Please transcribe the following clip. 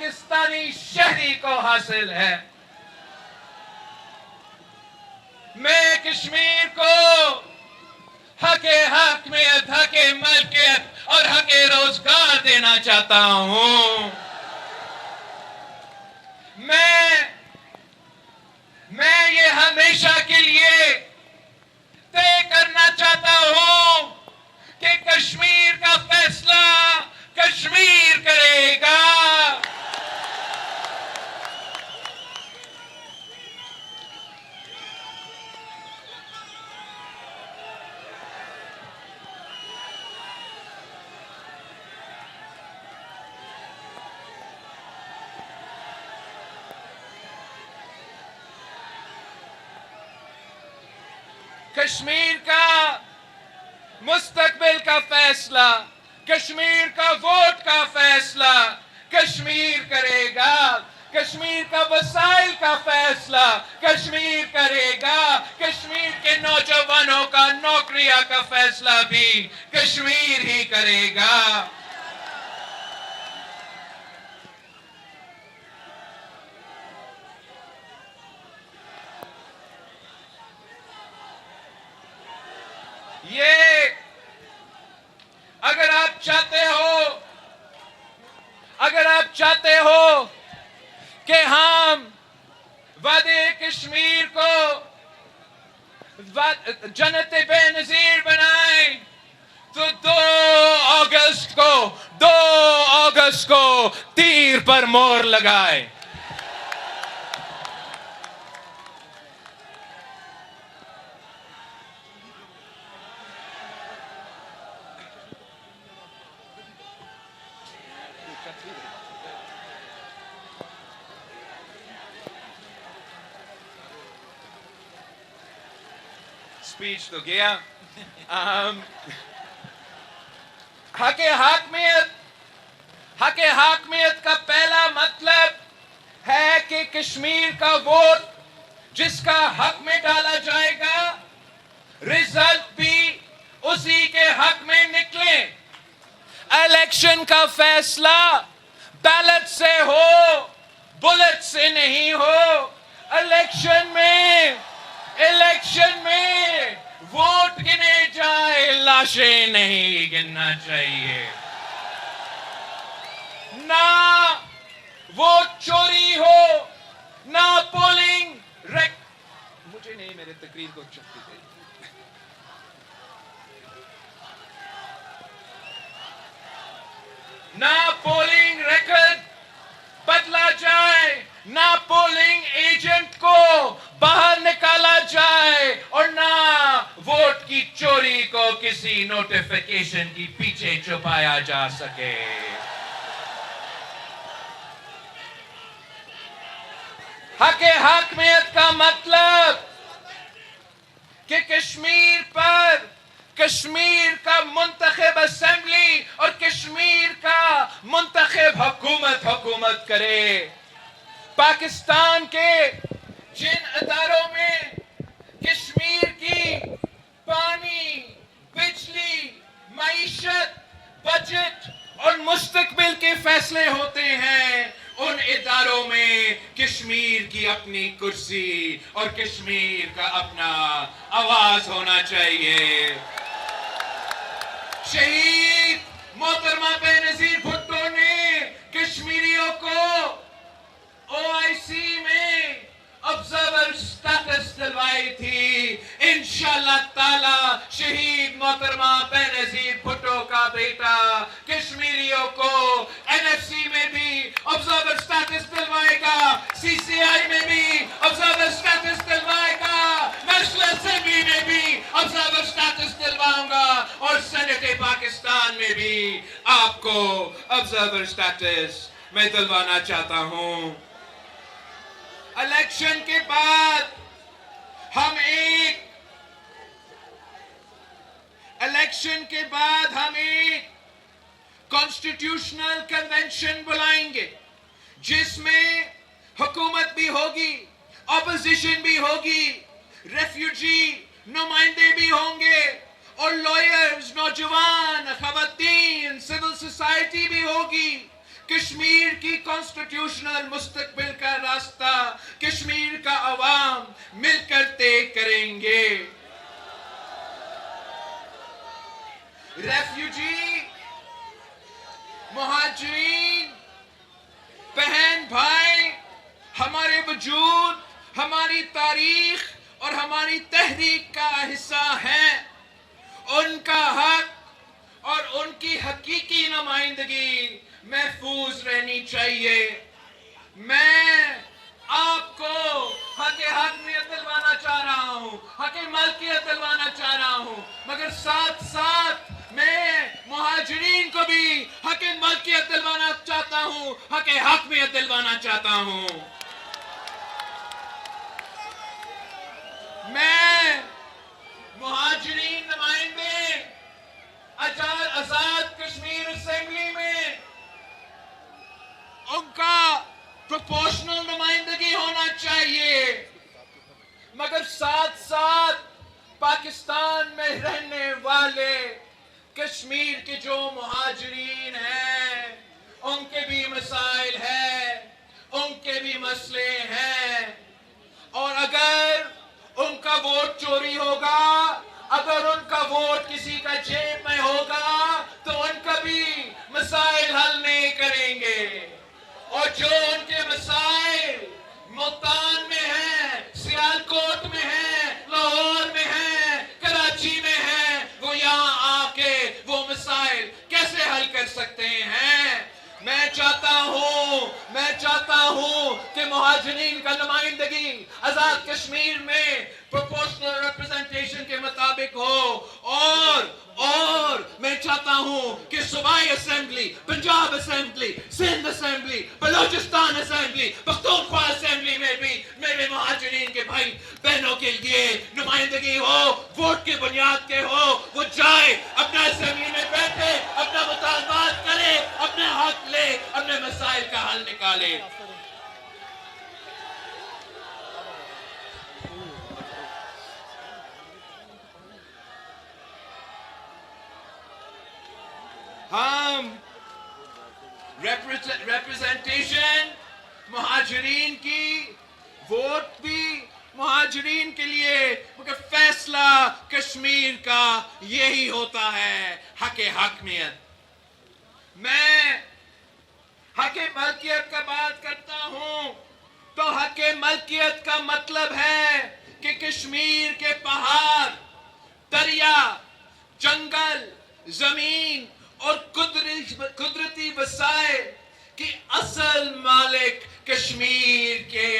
پاکستانی شہری کو حاصل ہے. میں کشمیر کو حق حاکمیت، حق ملکیت اور حق روزگار دینا چاہتا ہوں. میں یہ ہمیشہ کے لیے طے کرنا چاہتا ہوں کہ کشمیر کا فیصلہ کشمیر کرے گا. کشمیر کا مستقبل کا فیصلہ، کشمیر کا ووٹ کا فیصلہ کشمیر کرے گا. کشمیر کا وسائل کا فیصلہ کشمیر کرے گا. کشمیر کے نوجوانوں کا نوکریاں کا فیصلہ بھی کشمیر ہی کرے گا. یہ اگر آپ چاہتے ہو کہ ہم وادی کشمیر کو جنت بے نظیر بنائیں تو 2 اگست کو تیر پر مہر لگائے. اسپیچ تو گیا. حق حاکمیت کا پہلا مطلب ہے کہ کشمیر کا ووٹ جس کا حق میں ڈالا جائے گا رزلٹ بھی اسی کے حق میں نکلے. الیکشن کا فیصلہ بیلٹ سے ہو، بلٹ سے نہیں ہو. الیکشن میں ووٹ گنے جائے، لاشیں نہیں گننا چاہیے. نہ ووٹ چوری ہو، نہ پولنگ مجھے نہیں، میرے تقریر کو چکتی تھی. نہ پولنگ ریکارڈ بدلا جائے، نہ پولنگ ایجنٹ کو باہر نکالا جائے، اور نہ ووٹ کی چوری کو کسی نوٹیفیکیشن کی پیچھے چھپایا جا سکے. حق حاکمیت کا مطلب کہ کشمیر کا منتخب اسمبلی اور کشمیر کا منتخب حکومت کرے. پاکستان کے جن اداروں میں کشمیر کی پانی، بجلی، معیشت، بجٹ اور مستقبل کے فیصلے ہوتے ہیں، ان اداروں میں کشمیر کی اپنی کرسی اور کشمیر کا اپنا آواز ہونا چاہیے. شہید محترمہ بے نظیر بھٹو نے کشمیریوں کو OIC میں آبزرور سٹیٹس دلوائی تھی. انشاءاللہ تعالی شہید محترمہ بے نظیر بھٹو کا بیٹا کشمیریوں کو NFC میں بھی آبزرور سٹیٹس دلوائے گا، CCI میں بھی آبزرور سٹیٹس دلوائے گا، نیشنل اسمبلی میں بھی آبزرور سٹیٹس دلواؤں گا، اور سینٹ پاکستان میں بھی آپ کو آبزرور سٹیٹس میں دلوانا چاہتا ہوں. الیکشن کے بعد ہم ایک کانسٹیٹیوشنل کنونشن بلائیں گے جس میں حکومت بھی ہوگی، اپوزیشن بھی ہوگی، ریفیوجی نمائندے بھی ہوں گے، اور لائرز، نوجوان، خواتین، سول سوسائٹی بھی ہوگی. کشمیر کی کانسٹیٹیوشنل مستقبل کا راستہ کشمیر کا عوام مل کر طے کریں گے. ریفیوجی، مہاجرین، بہن بھائی ہمارے وجود، ہماری تاریخ اور ہماری تحریک کا حصہ ہیں. ان کا حق اور ان کی حقیقی نمائندگی محفوظ رہنی چاہیے. میں آپ کو حق حاکمیت دلوانا چاہ رہا ہوں، حق ملکیت دلوانا چاہ رہا ہوں، مگر ساتھ ساتھ میں مہاجرین کو بھی حق ملکیت دلوانا چاہتا ہوں، حق حاکمیت دلوانا چاہتا ہوں. میں مہاجرین نمائندے آزاد کشمیر اسمبلی میں ان کا پروپورشنل نمائندگی ہونا چاہیے، مگر ساتھ ساتھ پاکستان میں رہنے والے کشمیر کے جو مہاجرین ہیں ان کے بھی مسائل ہیں، ان کے بھی مسئلے ہیں. اور اگر ان کا ووٹ چوری ہوگا، اگر ان کا ووٹ کسی کا جیب میں ہوگا تو ان کا بھی مسائل حل نہیں کریں گے. اور جو ان کے مسائل ملتان میں ہیں، سیالکوٹ میں ہیں، لاہور میں ہیں، کراچی میں ہیں، وہ یہاں آ کے وہ مسائل کیسے حل کر سکتے ہیں؟ میں چاہتا ہوں کہ مہاجرین کا نمائندگی آزاد کشمیر میں پروپورشنل ریپرزنٹیشن کے مطابق ہو، اور میں چاہتا ہوں کہ صوبائی assembly, Punjab assembly, Sindh assembly, Balochistan assembly, Pakhtunkhwa assembly میں بھی میرے مہاجرین کے بھائی بہنوں کے لیے نمائندگی ہو، ووٹ کی بنیاد کے ہو. وہ جائے اپنا اسمبلی میں بیٹھے، اپنا مطالبات کرے، اپنے حق لے، اپنے مسائل کا حل نکالے. ہم ریپرزنٹیشن مہاجرین کی، ووٹ بھی مہاجرین کے لیے، کیونکہ فیصلہ کشمیر کا یہی ہوتا ہے، حق حاکمیت. میں حق ملکیت کا بات کرتا ہوں تو حق ملکیت کا مطلب ہے کہ کشمیر کے پہاڑ، دریا، جنگل، زمین اور قدرتی وسائل کی اصل مالک کشمیر کے